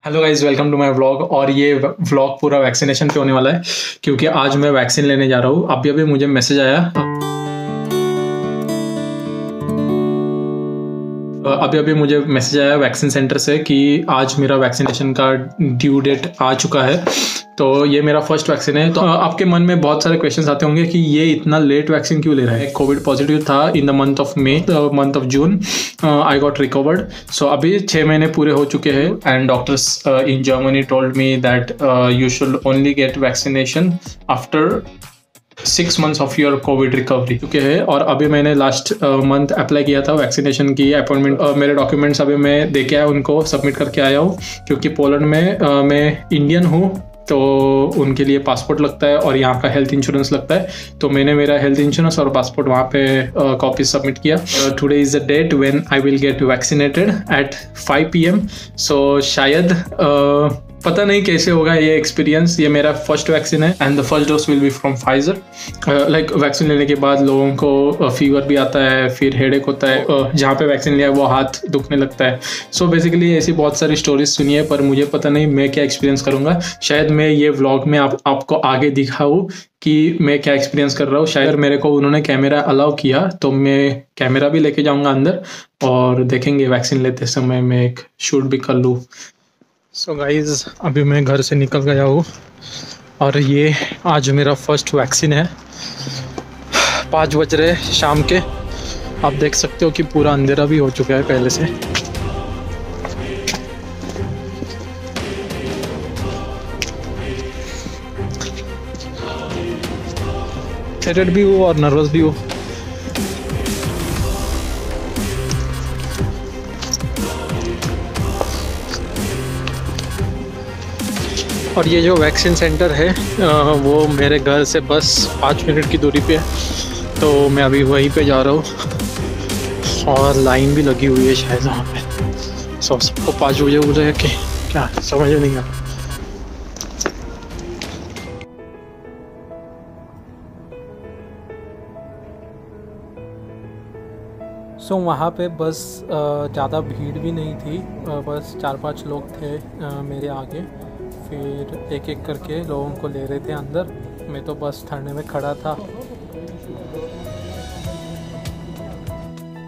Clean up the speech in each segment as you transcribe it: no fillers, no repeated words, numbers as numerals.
Hello guys, welcome to my vlog. और ये vlog पूरा वैक्सीनेशन पे होने वाला है क्योंकि आज मैं वैक्सीन लेने जा रहा हूँ। अभी अभी मुझे मैसेज आया वैक्सीन सेंटर से कि आज मेरा वैक्सीनेशन का ड्यू डेट आ चुका है। तो ये मेरा फर्स्ट वैक्सीन है। तो आपके मन में बहुत सारे क्वेश्चंस आते होंगे कि ये इतना लेट वैक्सीन क्यों ले रहा है। कोविड पॉजिटिव था in the month of May, month of June. I got recovered. So अभी 6 महीने पूरे हो चुके हैं and doctors in Germany told me that you should only get vaccination after 6 months of your Covid recovery चुके हैं। और अभी मैंने लास्ट मंथ अप्लाई किया था वैक्सीनेशन की अपॉइंटमेंट। मेरे डॉक्यूमेंट्स अभी मैं दे के आया, उनको सबमिट करके आया हूँ क्योंकि पोलैंड में मैं इंडियन हूँ तो उनके लिए पासपोर्ट लगता है और यहाँ का हेल्थ इंश्योरेंस लगता है। तो मैंने मेरा हेल्थ इंश्योरेंस और पासपोर्ट वहाँ पे कॉपी सबमिट किया। Today is the date when I will get vaccinated at 5 PM। So शायद पता नहीं कैसे होगा ये एक्सपीरियंस। ये मेरा फर्स्ट वैक्सीन है and the first dose will be from Pfizer. Like vaccine लेने के बाद लोगों को फीवर भी आता है, फिर हेडेक होता है, जहाँ पे वैक्सीन लिया है वो हाथ दुखने लगता है। सो बेसिकली ऐसी बहुत सारी स्टोरीज सुनी है, पर मुझे पता नहीं मैं क्या एक्सपीरियंस करूँगा। शायद मैं ये व्लॉग में आपको आगे दिखाऊँ कि मैं क्या एक्सपीरियंस कर रहा हूँ। शायद मेरे को उन्होंने कैमरा अलाउ किया तो मैं कैमरा भी लेके जाऊँगा अंदर और देखेंगे वैक्सीन लेते समय मैं एक शूट भी कर लूँ। सो गाइज़, अभी मैं घर से निकल गया हूँ और ये आज मेरा फर्स्ट वैक्सीन है। 5 बज रहे शाम के। आप देख सकते हो कि पूरा अंधेरा भी हो चुका है पहले से। एक्साइटेड भी हूँ और नर्वस भी हूँ। और ये जो वैक्सीन सेंटर है वो मेरे घर से बस 5 मिनट की दूरी पे है। तो मैं अभी वहीं पे जा रहा हूँ और लाइन भी लगी हुई है शायद वहाँ पे। सबको 5 बजे हो जाए कि क्या, समझ नहीं आ। सो वहाँ पे बस ज़्यादा भीड़ भी नहीं थी, बस 4-5 लोग थे मेरे आगे। फिर एक एक करके लोगों को ले रहे थे अंदर। मैं तो बस धरने में खड़ा था।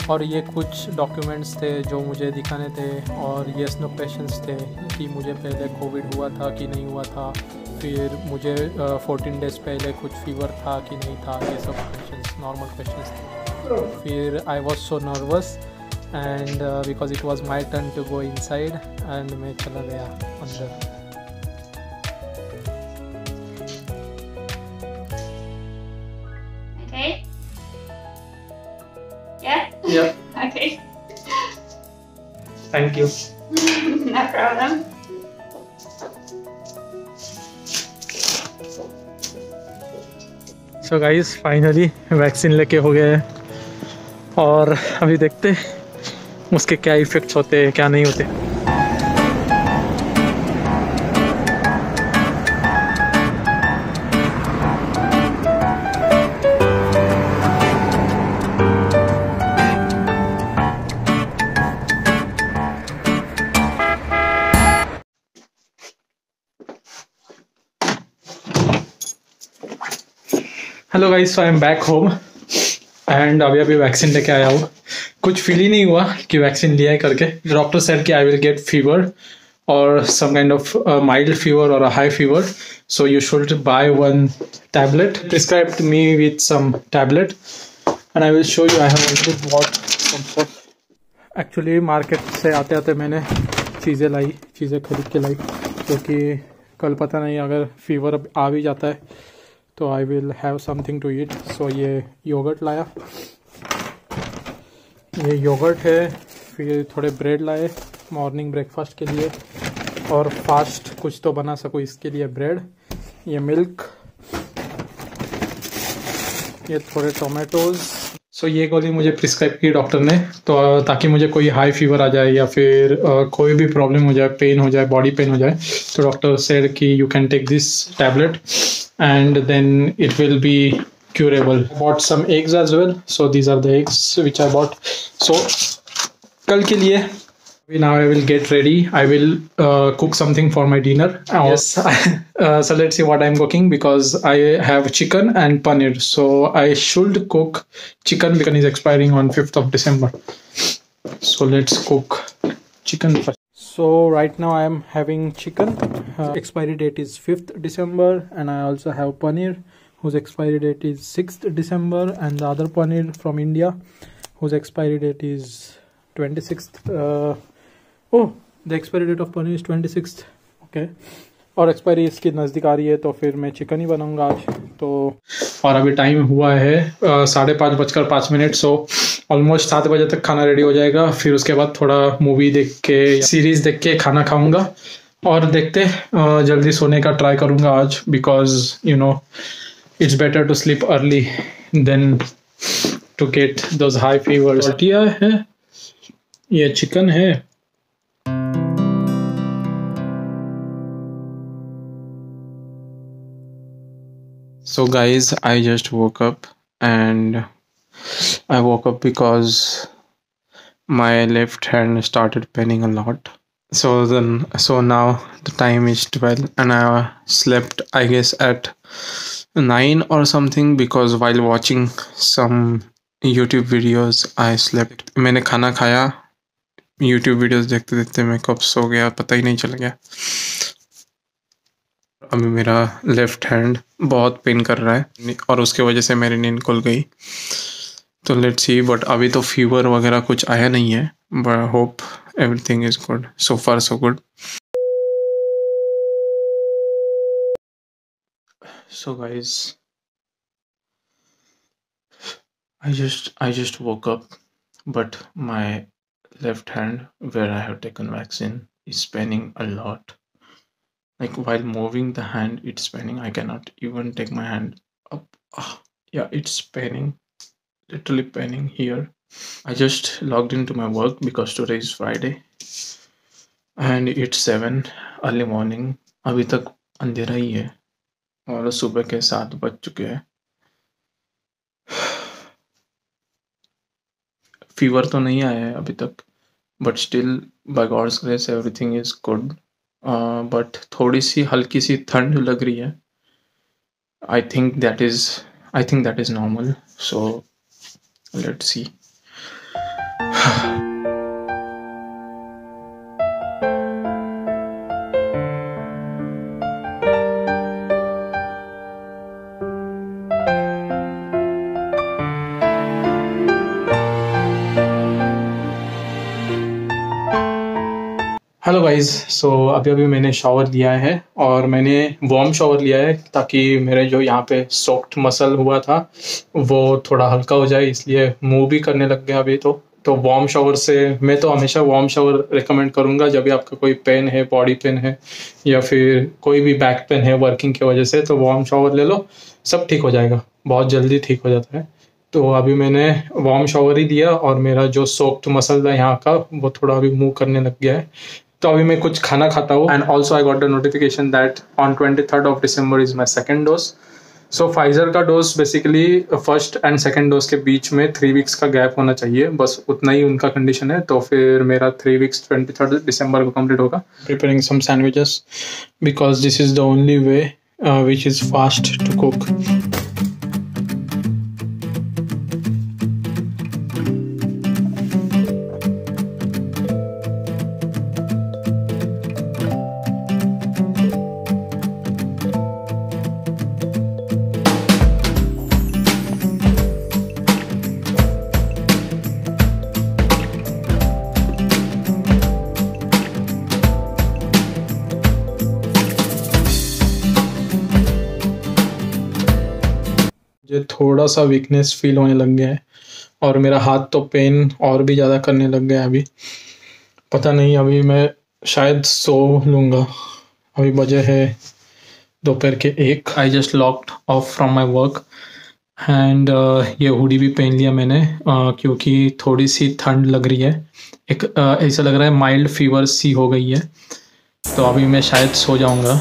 और ये कुछ डॉक्यूमेंट्स थे जो मुझे दिखाने थे और येस नो क्वेश्चंस थे कि मुझे पहले कोविड हुआ था कि नहीं हुआ था, फिर मुझे 14 डेज़ पहले कुछ फीवर था कि नहीं था। ये सब क्वेश्चंस, नॉर्मल क्वेश्चंस थे। फिर I was so nervous and because it was my turn to go inside and मैं चला गया अंदर। Yeah. Okay. Thank you. No problem. So guys, finally vaccine लेके हो गए हैं और अभी देखते उसके क्या इफ़ेक्ट्स होते हैं क्या नहीं होते। Hello guys, so I am back home and अभी वैक्सीन लेके आया हूँ। कुछ फील ही नहीं हुआ कि वैक्सीन लिया है करके। डॉक्टर सेड कि आई विल गेट फीवर और some kind of mild fever और a high fever, so you should buy one tablet prescribed me with some tablet and I will show you. I have already bought some stuff. Actually market से आते आते मैंने चीज़ें खरीद के लाई क्योंकि कल पता नहीं अगर फीवर आ भी जाता है तो I will have something to eat. So ये योगर्ट लाया, ये योगर्ट है। फिर थोड़े ब्रेड लाए मॉर्निंग ब्रेकफास्ट के लिए और फास्ट कुछ तो बना सकूँ इसके लिए ब्रेड। ये मिल्क, ये थोड़े टोमेटोज़। सो ये गोली मुझे प्रिस्क्राइब की डॉक्टर ने, तो ताकि मुझे कोई हाई फीवर आ जाए या फिर कोई भी प्रॉब्लम हो जाए, पेन हो जाए, बॉडी पेन हो जाए, तो डॉक्टर सेड कि you can take this tablet and then it will be curable. I bought some eggs as well, so these are the eggs which I bought. So कल के लिए Now I will get ready. I will cook something for my dinner. Yes. So let's see what I'm cooking because I have chicken and paneer. So I should cook chicken because it's expiring on 5th of December. So let's cook chicken first. So right now I am having chicken. Expiry date is 5th December, and I also have paneer whose expiry date is 6th December, and the other paneer from India whose expiry date is 26th. Oh, the expiry date of paneer is 26th. Okay. और expiry इसकी नज़दीक आ रही है तो फिर मैं chicken ही बनाऊंगा आज तो। और अभी टाइम हुआ है 5:05 सो ऑलमोस्ट 7 बजे तक खाना रेडी हो जाएगा। फिर उसके बाद थोड़ा मूवी देख के सीरीज़ देख के खाना खाऊंगा और देखते जल्दी सोने का ट्राई करूंगा आज because you know it's better to sleep early than to get those high fevers. रोटियाँ है, ये चिकन है। So guys, I just woke up and I woke up because my left hand started paining a lot. So now the time is 12 and I slept I guess at 9 or something because while watching some YouTube videos I slept. मैंने खाना खाया, YouTube videos देखते देखते मैं कब सो गया पता ही नहीं चल गया। अभी मेरा लेफ्ट हैंड बहुत पेन कर रहा है और उसके वजह से मेरी नींद खुल गई। तो लेट्स सी, बट अभी तो फीवर वगैरह कुछ आया नहीं है, but hope everything is good. So far so good. So guys, I just woke up, but my left hand where I have taken vaccine is paining a lot. Like while moving the hand, it's paining. I cannot even take my hand up. Yeah, it's paining, literally paining here. I just logged into my work because today is Friday and it's 7 early morning. अभी तक अंधेरा ही है और सुबह के 7 बज चुके हैं। फीवर तो नहीं आया है अभी तक, but still by God's grace everything is good. But थोड़ी सी हल्की सी ठंड लग रही है। I think that is normal. So let's see. Hello guys, so अभी मैंने शावर लिया है और मैंने वार्म शावर लिया है ताकि मेरे जो यहाँ पे सॉफ्ट मसल हुआ था वो थोड़ा हल्का हो जाए, इसलिए मूव भी करने लग गया अभी। तो वार्म शावर से मैं तो हमेशा वार्म शावर रिकमेंड करूँगा जब भी आपका कोई पेन है, बॉडी पेन है या फिर कोई भी बैक पेन है वर्किंग की वजह से, तो वार्म शावर ले लो, सब ठीक हो जाएगा, बहुत जल्दी ठीक हो जाता है। तो अभी मैंने वार्म शावर ही दिया और मेरा जो सॉफ्ट मसल है यहाँ का वो थोड़ा अभी मूव करने लग गया है। तो अभी मैं कुछ खाना खाता हूँ। And also I got the notification that on 23rd of December is my second dose. So Pfizer का dose basically first and second dose के बीच में 3 weeks का गैप होना चाहिए, बस उतना ही उनका कंडीशन है। तो फिर मेरा 3 weeks 23rd December को कंप्लीट होगा। Preparing some sandwiches because this is the only way which is fast to cook. मुझे थोड़ा सा वीकनेस फील होने लग गया है और मेरा हाथ तो पेन और भी ज़्यादा करने लग गया है। अभी पता नहीं, अभी मैं शायद सो लूँगा। अभी बजे है दोपहर के 1। I just locked of from my work and ये हुडी भी पहन लिया मैंने क्योंकि थोड़ी सी ठंड लग रही है। एक ऐसा लग रहा है माइल्ड फीवर सी हो गई है, तो अभी मैं शायद सो जाऊँगा।